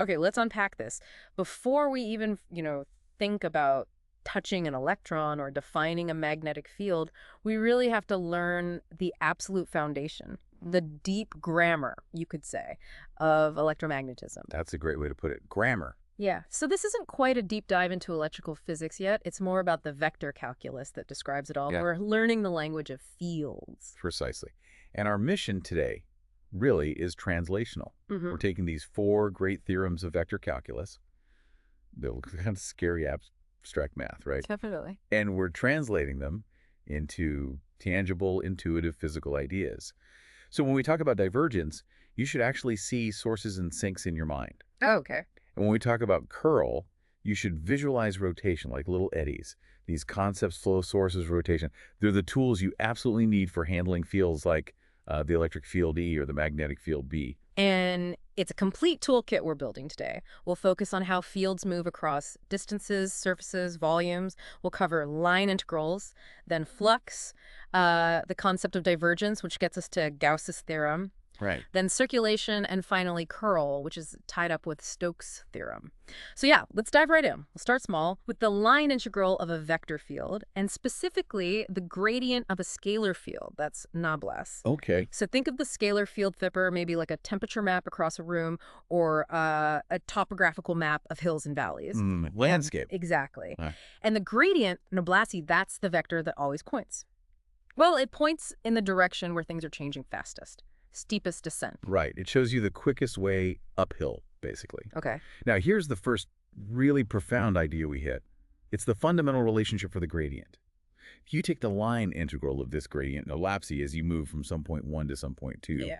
Okay, let's unpack this. Before we even, think about touching an electron or defining a magnetic field, we really have to learn the absolute foundation, the deep grammar, you could say, of electromagnetism. That's a great way to put it. Grammar. Yeah, so this isn't quite a deep dive into electrical physics yet. It's more about the vector calculus that describes it all. Yeah. We're learning the language of fields. Precisely. And our mission today really is translational. We're taking these 4 great theorems of vector calculus. They look kind of scary abstract math, right? Definitely. And we're translating them into tangible, intuitive physical ideas. So when we talk about divergence, you should actually see sources and sinks in your mind. Oh, okay. And when we talk about curl, you should visualize rotation like little eddies. These concepts, flow sources, rotation, they're the tools you absolutely need for handling fields like the electric field E or the magnetic field B. And it's a complete toolkit we're building today. We'll focus on how fields move across distances, surfaces, volumes. We'll cover line integrals, then flux, the concept of divergence, which gets us to Gauss's theorem, Right. then circulation, and finally curl, which is tied up with Stokes Theorem. So yeah, let's dive right in. We'll start small with the line integral of a vector field, and specifically the gradient of a scalar field. That's Nablas. Okay. So think of the scalar field Fipper, maybe like a temperature map across a room or a topographical map of hills and valleys. Landscape. Exactly. Huh. And the gradient, Nablasi, that's the vector that always points. Well, it points in the direction where things are changing fastest. Steepest descent. Right. It shows you the quickest way uphill, basically. Okay. Now, here's the first really profound idea we hit. It's the fundamental relationship for the gradient. If you take the line integral of this gradient, Lapsi, as you move from some point 1 to some point 2,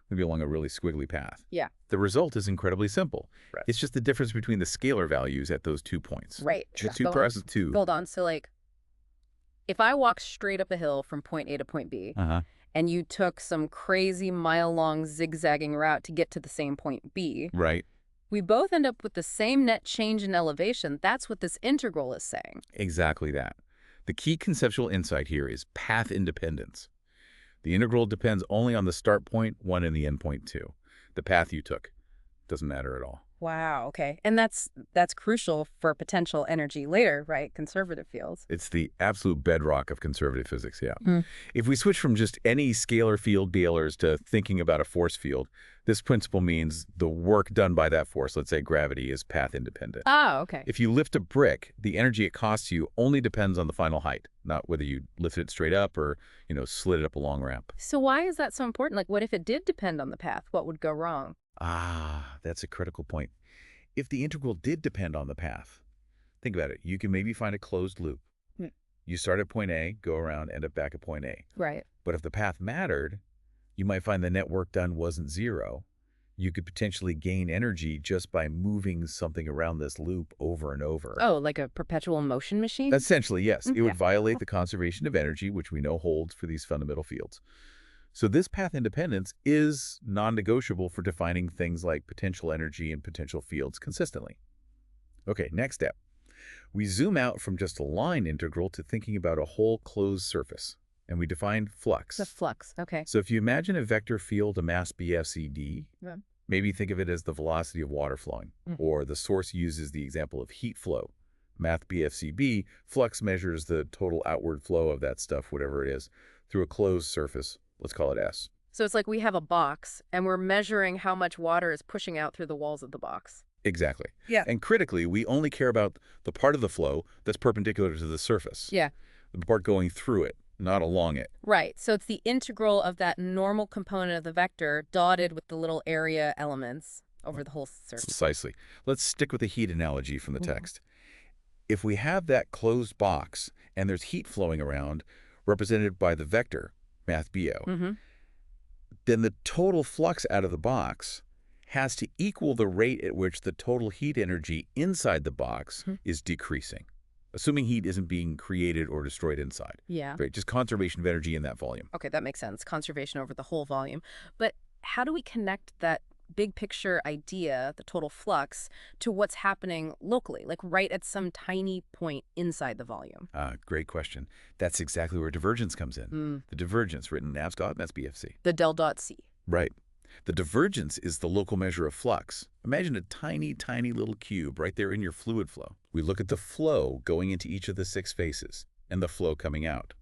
maybe along a really squiggly path. Yeah. The result is incredibly simple. Right. It's just the difference between the scalar values at those 2 points. Right. The 2 process 2. Hold on. So, like, if I walk straight up a hill from point A to point B, and you took some crazy mile-long zigzagging route to get to the same point B, Right. we both end up with the same net change in elevation. That's what this integral is saying. Exactly that. The key conceptual insight here is path independence. The integral depends only on the start point 1 and the end point 2. The path you took doesn't matter at all. Wow, okay. And that's crucial for potential energy later, right? Conservative fields. It's the absolute bedrock of conservative physics, yeah. If we switch from just any scalar field dealers to thinking about a force field, this principle means the work done by that force, let's say gravity, is path independent. Oh, okay. If you lift a brick, the energy it costs you only depends on the final height, not whether you lifted it straight up or, slid it up a long ramp. So why is that so important? Like, what if it did depend on the path? What would go wrong? That's a critical point. If the integral did depend on the path, think about it. You can maybe find a closed loop. You start at point A, go around, end up back at point A. Right. But if the path mattered, you might find the net work done wasn't 0. You could potentially gain energy just by moving something around this loop over and over. Oh, like a perpetual motion machine? Essentially, yes. It would violate the conservation of energy, which we know holds for these fundamental fields. So this path independence is non-negotiable for defining things like potential energy and potential fields consistently. Okay, next step. We zoom out from just a line integral to thinking about a whole closed surface, and we define flux. The flux, okay. So if you imagine a vector field, a mass BFCD, maybe think of it as the velocity of water flowing, or the source uses the example of heat flow. Math BFCB, flux measures the total outward flow of that stuff, whatever it is, through a closed surface. Let's call it S. So it's like we have a box, and we're measuring how much water is pushing out through the walls of the box. Exactly. Yeah. And critically, we only care about the part of the flow that's perpendicular to the surface. Yeah. The part going through it, not along it. Right. So it's the integral of that normal component of the vector dotted with the little area elements over the whole surface. Precisely. Let's stick with the heat analogy from the text. If we have that closed box and there's heat flowing around, represented by the vector, math BO, then the total flux out of the box has to equal the rate at which the total heat energy inside the box is decreasing, assuming heat isn't being created or destroyed inside. Yeah. Right? Just conservation of energy in that volume. Okay, that makes sense. Conservation over the whole volume. But how do we connect that big picture idea, the total flux, to what's happening locally, like right at some tiny point inside the volume? Great question. That's exactly where divergence comes in. The divergence, written in abscot, that's BFC. The del dot C. Right. The divergence is the local measure of flux. Imagine a tiny, tiny little cube right there in your fluid flow. We look at the flow going into each of the 6 faces and the flow coming out.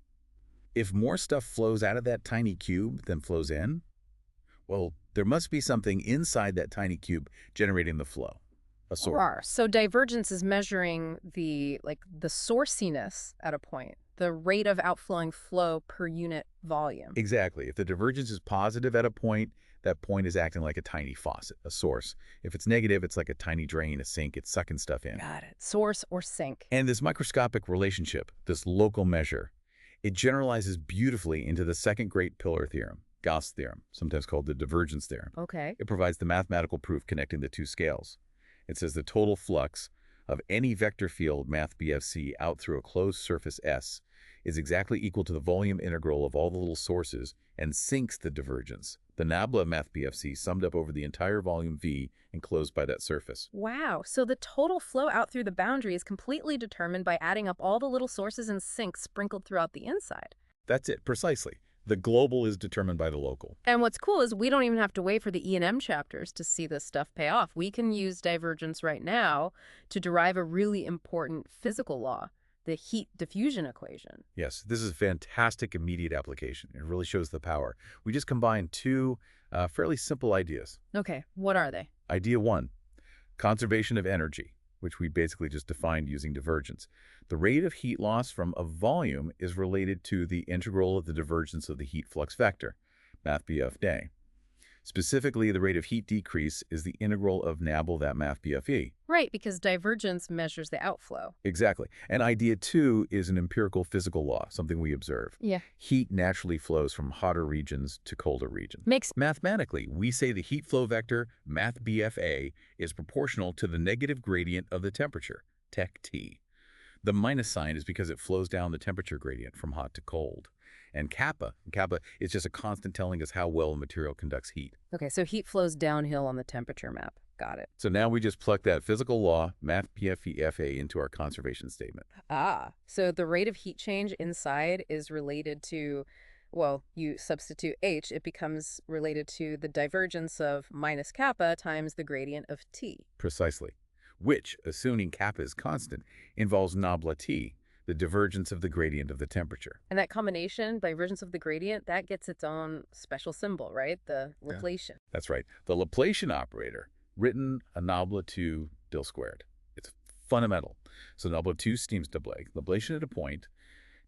If more stuff flows out of that tiny cube than flows in, well, there must be something inside that tiny cube generating the flow, a source. So divergence is measuring the sourciness at a point, the rate of outflowing flow per unit volume. Exactly. If the divergence is positive at a point, that point is acting like a tiny faucet, a source. If it's negative, it's like a tiny drain, a sink. It's sucking stuff in. Got it. Source or sink. And this microscopic relationship, this local measure, it generalizes beautifully into the second great pillar theorem, Gauss Theorem, sometimes called the Divergence Theorem. Okay. It provides the mathematical proof connecting the 2 scales. It says the total flux of any vector field math BFC out through a closed surface S is exactly equal to the volume integral of all the little sources and sinks the divergence, the nabla of math BFC summed up over the entire volume V enclosed by that surface. Wow. So the total flow out through the boundary is completely determined by adding up all the little sources and sinks sprinkled throughout the inside. That's it, precisely. The global is determined by the local. And what's cool is we don't even have to wait for the E&M chapters to see this stuff pay off. We can use divergence right now to derive a really important physical law, the heat diffusion equation. Yes, this is a fantastic immediate application. It really shows the power. We just combined 2 fairly simple ideas. Okay, what are they? Idea 1, conservation of energy, which we basically just defined using divergence. The rate of heat loss from a volume is related to the integral of the divergence of the heat flux vector, math BF day. Specifically, the rate of heat decrease is the integral of nabla that math BFE. Right, because divergence measures the outflow. Exactly. And idea 2 is an empirical physical law, something we observe. Yeah. Heat naturally flows from hotter regions to colder regions. Mathematically, we say the heat flow vector, math BFA, is proportional to the negative gradient of the temperature, tech T. The minus sign is because it flows down the temperature gradient from hot to cold. And kappa is just a constant telling us how well a material conducts heat. Okay, so heat flows downhill on the temperature map. Got it. So now we just pluck that physical law, math PFE into our conservation statement. So the rate of heat change inside is related to, well, you substitute H, it becomes related to the divergence of minus kappa times the gradient of T. Precisely. Which, assuming kappa is constant, involves nabla T, the divergence of the gradient of the temperature. And that combination, divergence of the gradient, that gets its own special symbol, right? The Laplacian. Yeah. That's right. The Laplacian operator, written a nabla 2 del squared. It's fundamental. So nabla 2 steams to Laplacian at a point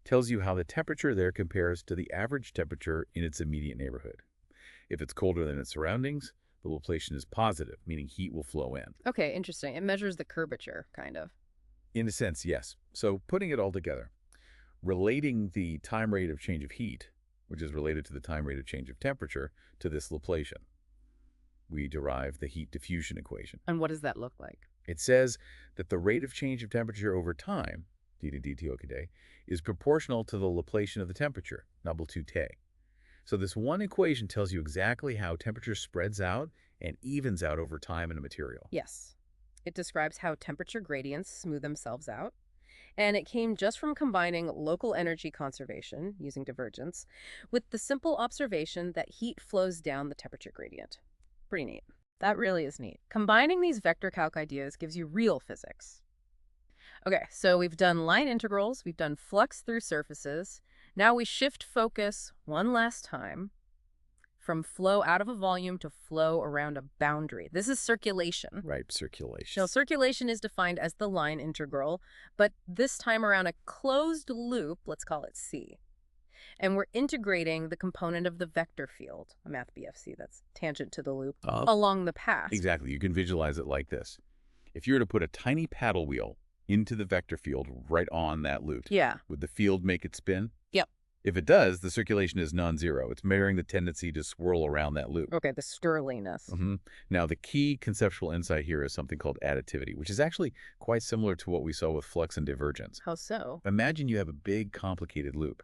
tells you how the temperature there compares to the average temperature in its immediate neighborhood. If it's colder than its surroundings, the Laplacian is positive, meaning heat will flow in. Okay, interesting. It measures the curvature, kind of. In a sense, yes. So putting it all together, relating the time rate of change of heat, which is related to the time rate of change of temperature, to this Laplacian, we derive the heat diffusion equation. And what does that look like? It says that the rate of change of temperature over time, d to dt okade, is proportional to the Laplacian of the temperature, nabla 2 te. So this one equation tells you exactly how temperature spreads out and evens out over time in a material. Yes. It describes how temperature gradients smooth themselves out. And it came just from combining local energy conservation, using divergence, with the simple observation that heat flows down the temperature gradient. Pretty neat. That really is neat. Combining these vector calc ideas gives you real physics. Okay, so we've done line integrals, we've done flux through surfaces. Now we shift focus one last time from flow out of a volume to flow around a boundary. This is circulation. Right, circulation. Now, circulation is defined as the line integral, but this time around a closed loop, let's call it C. And we're integrating the component of the vector field, a math BFC that's tangent to the loop, along the path. Exactly. You can visualize it like this. If you were to put a tiny paddle wheel into the vector field right on that loop, would the field make it spin? Yep. If it does, the circulation is non-zero. It's measuring the tendency to swirl around that loop. Okay, the stirliness. Now, the key conceptual insight here is something called additivity, which is actually quite similar to what we saw with flux and divergence. How so? Imagine you have a big, complicated loop.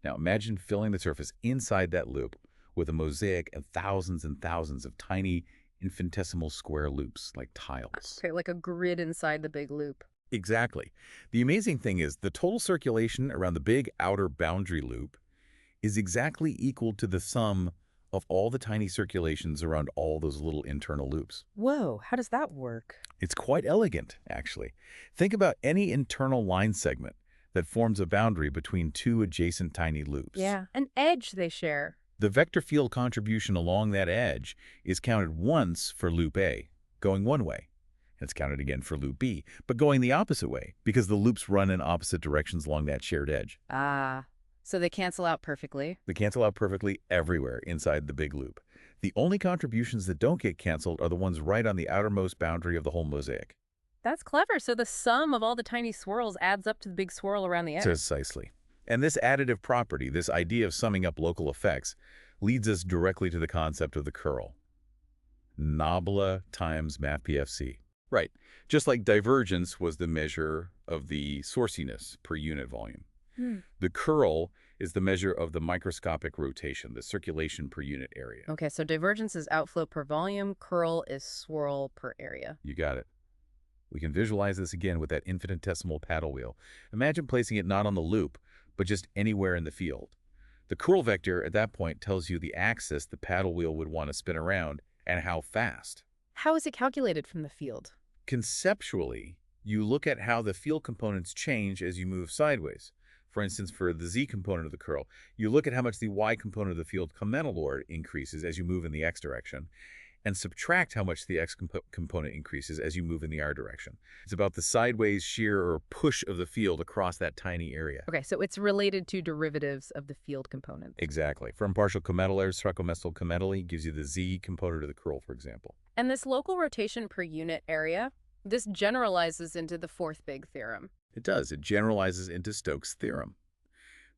Now, imagine filling the surface inside that loop with a mosaic of thousands and thousands of tiny, infinitesimal square loops, like tiles. Okay, like a grid inside the big loop. Exactly. The amazing thing is the total circulation around the big outer boundary loop is exactly equal to the sum of all the tiny circulations around all those little internal loops. Whoa, how does that work? It's quite elegant, actually. Think about any internal line segment that forms a boundary between two adjacent tiny loops. Yeah, an edge they share. The vector field contribution along that edge is counted once for loop A, going one way. And it's counted again for loop B, but going the opposite way, because the loops run in opposite directions along that shared edge. Ah, so they cancel out perfectly. They cancel out perfectly everywhere inside the big loop. The only contributions that don't get canceled are the ones right on the outermost boundary of the whole mosaic. That's clever. So the sum of all the tiny swirls adds up to the big swirl around the edge. Precisely. And this additive property, this idea of summing up local effects, leads us directly to the concept of the curl. Nabla times math-BFC. Right. Just like divergence was the measure of the sourciness per unit volume. The curl is the measure of the microscopic rotation, the circulation per unit area. Okay, so divergence is outflow per volume, curl is swirl per area. You got it. We can visualize this again with that infinitesimal paddle wheel. Imagine placing it not on the loop, but just anywhere in the field. The curl vector at that point tells you the axis the paddle wheel would want to spin around and how fast. How is it calculated from the field? Conceptually, you look at how the field components change as you move sideways. For instance, for the z component of the curl, you look at how much the y component of the field commensal increases as you move in the x direction, and subtract how much the x component increases as you move in the r direction. It's about the sideways shear or push of the field across that tiny area. Okay, so it's related to derivatives of the field components. Exactly. From partial cometalaire, Srakomestel cometally gives you the z component of the curl, for example. And this local rotation per unit area, this generalizes into the fourth big theorem. It does. It generalizes into Stokes Theorem.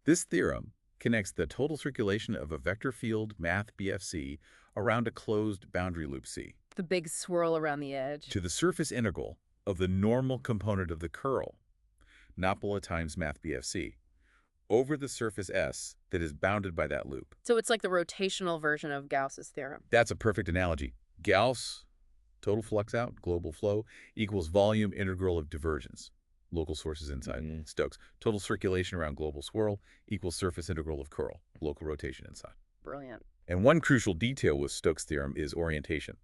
This theorem connects the total circulation of a vector field math BFC around a closed boundary loop C. The big swirl around the edge. To the surface integral of the normal component of the curl, Nabla times math BFC, over the surface S that is bounded by that loop. So it's like the rotational version of Gauss's theorem. That's a perfect analogy. Gauss, total flux out, global flow, equals volume integral of divergence. Local sources inside. Stokes, total circulation around global swirl equals surface integral of curl, local rotation inside. Brilliant. And one crucial detail with Stokes' theorem is orientation.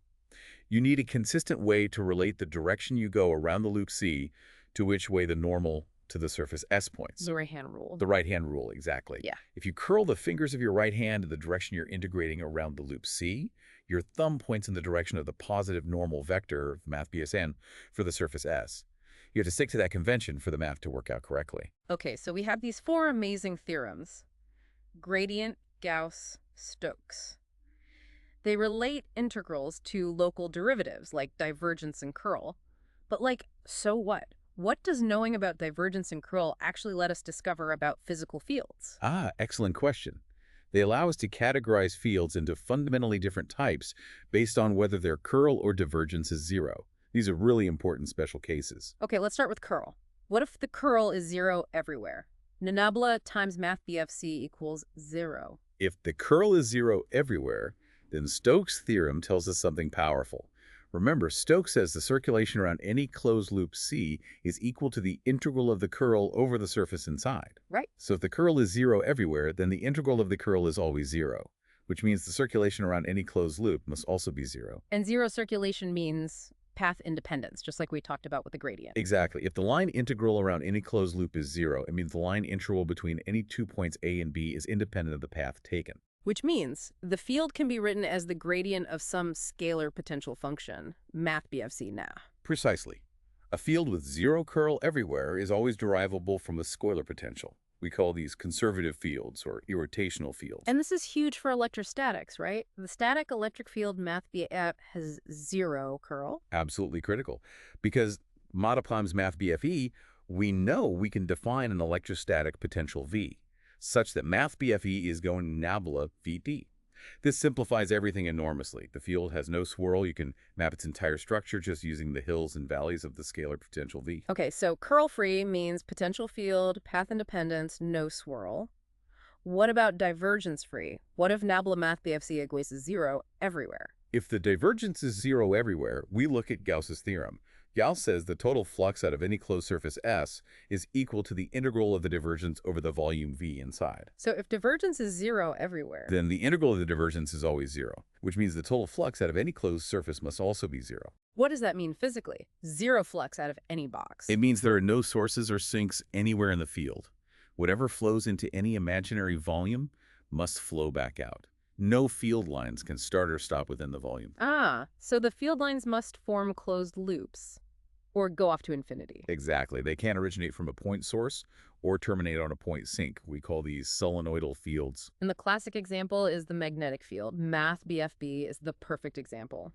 You need a consistent way to relate the direction you go around the loop C to which way the normal to the surface S points. The right-hand rule. The right-hand rule, exactly. Yeah. If you curl the fingers of your right hand in the direction you're integrating around the loop C, your thumb points in the direction of the positive normal vector of math BSN for the surface S. You have to stick to that convention for the math to work out correctly. Okay, so we have these four amazing theorems. Gradient, Gauss, Stokes. They relate integrals to local derivatives like divergence and curl. But so what? What does knowing about divergence and curl actually let us discover about physical fields? Ah, excellent question. They allow us to categorize fields into fundamentally different types based on whether their curl or divergence is zero. These are really important special cases. Okay, let's start with curl. What if the curl is zero everywhere? Nabla times math BFC equals 0. If the curl is zero everywhere, then Stokes' theorem tells us something powerful. Remember, Stokes says the circulation around any closed loop C is equal to the integral of the curl over the surface inside. Right. So if the curl is zero everywhere, then the integral of the curl is always zero, which means the circulation around any closed loop must also be zero. And zero circulation means path independence, just like we talked about with the gradient. Exactly. If the line integral around any closed loop is zero, it means the line integral between any 2 points A and B is independent of the path taken. Which means the field can be written as the gradient of some scalar potential function, math BFC now. Precisely. A field with zero curl everywhere is always derivable from a scalar potential. We call these conservative fields or irrotational fields. And this is huge for electrostatics, right? The static electric field math BF has 0 curl. Absolutely critical. Because Modapom's math BFE, we know we can define an electrostatic potential V, such that math BFE is going nabla VD. This simplifies everything enormously. The field has no swirl. You can map its entire structure just using the hills and valleys of the scalar potential V. Okay, so curl-free means potential field, path independence, no swirl. What about divergence-free? What if nabla math BFC equates 0 everywhere? If the divergence is zero everywhere, we look at Gauss's theorem. Gauss says the total flux out of any closed surface S is equal to the integral of the divergence over the volume V inside. So if divergence is zero everywhere, Then the integral of the divergence is always zero, which means the total flux out of any closed surface must also be zero. what does that mean physically? Zero flux out of any box. It means there are no sources or sinks anywhere in the field. Whatever flows into any imaginary volume must flow back out. No field lines can start or stop within the volume. So the field lines must form closed loops or go off to infinity. Exactly. They can't originate from a point source or terminate on a point sink. We call these solenoidal fields. And the classic example is the magnetic field. Math BFB is the perfect example.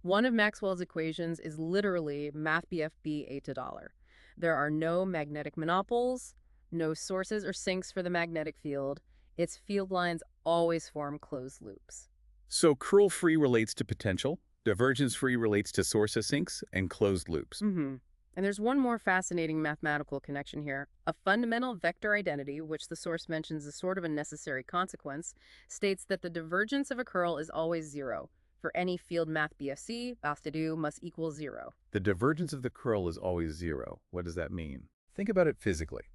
One of Maxwell's equations is literally Math BFB A to dollar. There are no magnetic monopoles, no sources or sinks for the magnetic field. Its field lines always form closed loops. So curl-free relates to potential, divergence-free relates to sources sinks, and closed loops. And there's one more fascinating mathematical connection here. A fundamental vector identity, which the source mentions as sort of a necessary consequence, states that the divergence of a curl is always zero. For any field math BFC, Vol.2 must equal zero. The divergence of the curl is always zero. What does that mean? Think about it physically.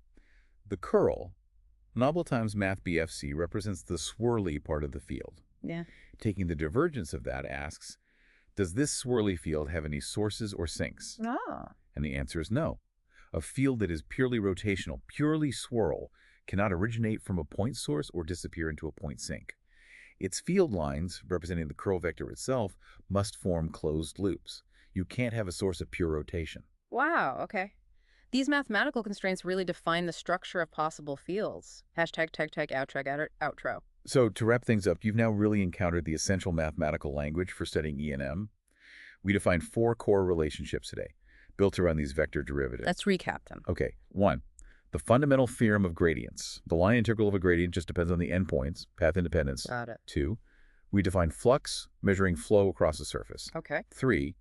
The curl, Nobel times math BFC, represents the swirly part of the field. Yeah. Taking the divergence of that asks, does this swirly field have any sources or sinks? And the answer is no. A field that is purely rotational, purely swirl, cannot originate from a point source or disappear into a point sink. Its field lines, representing the curl vector itself, must form closed loops. You can't have a source of pure rotation. Wow, okay. These mathematical constraints really define the structure of possible fields. Hashtag outro. So to wrap things up, you've now really encountered the essential mathematical language for studying E&M. We defined 4 core relationships today, built around these vector derivatives. Let's recap them. Okay, 1. The fundamental theorem of gradients. The line integral of a gradient just depends on the endpoints, path independence. Got it. 2. We define flux, measuring flow across a surface. Okay. 3.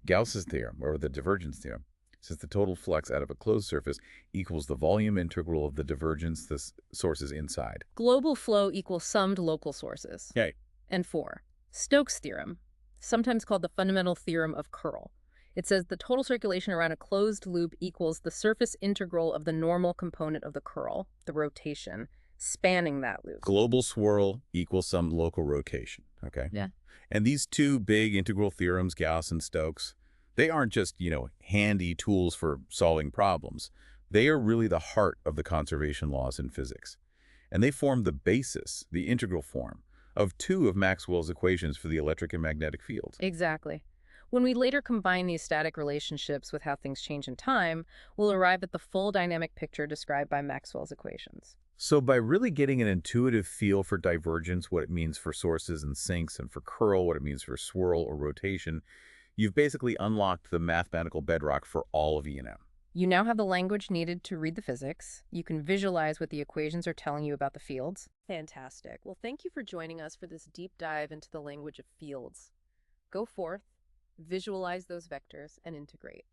Gauss's theorem, or the divergence theorem, says the total flux out of a closed surface equals the volume integral of the divergence the sources inside. Global flow equals summed local sources. Okay. And 4. Stokes Theorem, sometimes called the fundamental theorem of curl. It says the total circulation around a closed loop equals the surface integral of the normal component of the curl, the rotation, spanning that loop. Global swirl equals some local rotation, okay? Yeah. And these 2 big integral theorems, Gauss and Stokes, they aren't just, handy tools for solving problems. They are really the heart of the conservation laws in physics. And they form the basis, the integral form, of 2 of Maxwell's equations for the electric and magnetic fields. Exactly. When we later combine these static relationships with how things change in time, we'll arrive at the full dynamic picture described by Maxwell's equations. So by really getting an intuitive feel for divergence, what it means for sources and sinks, and for curl, what it means for swirl or rotation, you've basically unlocked the mathematical bedrock for all of E&M. You now have the language needed to read the physics. You can visualize what the equations are telling you about the fields. Fantastic. Well, thank you for joining us for this deep dive into the language of fields. Go forth, visualize those vectors, and integrate.